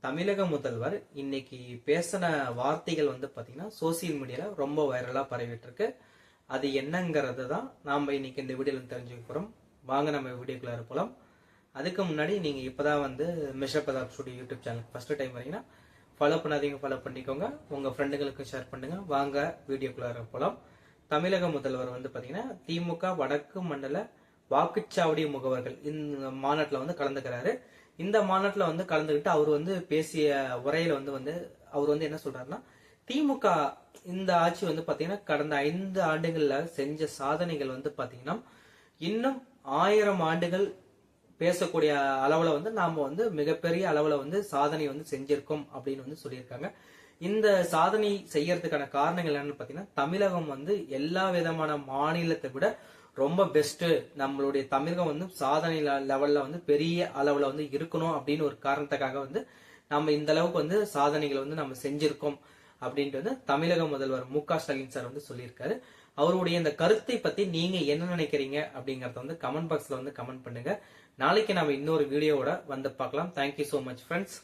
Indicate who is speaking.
Speaker 1: தமிழக முதல்வர் இன்னைக்கு பேசின வார்த்தைகள் பாத்தீங்கன்னா சோசியல் மீடியால ரொம்ப வைரலா பரவிட்டு இருக்கு. அது என்னங்கிறது தான் நாம இன்னைக்கு இந்த வீடியோல தெரிஞ்சுக்க போறோம். வாங்க நம்ம வீடியோக்குள்ள போலாம். அதுக்கு முன்னாடி நீங்க இப்பதான் mister Pratap studio YouTube channel first time வரீங்கன்னா ஃபாலோ பண்ணாதீங்க, ஃபாலோ பண்ணிக்கோங்க. உங்க ஃப்ரெண்டுகளுக்கு ஷேர் பண்ணுங்க. வாங்க வீடியோக்குள்ள போலாம். தமிழக முதல்வர் பாத்தீங்கன்னா திமுக வடக்கு மண்டல வாக்குச்சாவடி முகவர்கள் இந்த மாநாட்டில் கலந்துக்கிறாரு. இந்த மாநாட்டில் கலந்துகிட்டு அவர் பேசிய உரையில அவர் என்ன சொல்றாருன்னா, திமுக இந்த ஆட்சி பாத்தீங்கன்னா கடந்த 5 ஆண்டுகள்ல செஞ்ச சாதனைகள் பாத்தீங்கன்னா இன்னும் 1000 ஆண்டுகள் பேசக்கூடிய அளவுல நாம மிகப்பெரிய அளவுல சாதனை செஞ்சிருக்கோம் அப்படின்னு சொல்லியிருக்காங்க. இந்த சாதனை செய்யறதுக்கான காரணங்கள் என்னன்னு பாத்தீங்கன்னா, தமிழகம் எல்லா விதமான மாநிலத்தை விட ரொம்ப பெஸ்ட், நம்மளுடைய தமிழகம் சாதனை லெவல்ல பெரிய அளவுல இருக்கணும் அப்படின்னு ஒரு காரணத்துக்காக நம்ம இந்த அளவுக்கு சாதனைகள் நம்ம செஞ்சிருக்கோம் அப்படின்ட்டு தமிழக முதல்வர் மு.க. ஸ்டாலின் சார் சொல்லியிருக்காரு. அவருடைய இந்த கருத்தை பத்தி நீங்க என்ன நினைக்கிறீங்க அப்படிங்கறத கமெண்ட் பாக்ஸ்ல கமெண்ட் பண்ணுங்க. நாளைக்கு நம்ம இன்னொரு வீடியோவோட பார்க்கலாம். Thank you so much friends.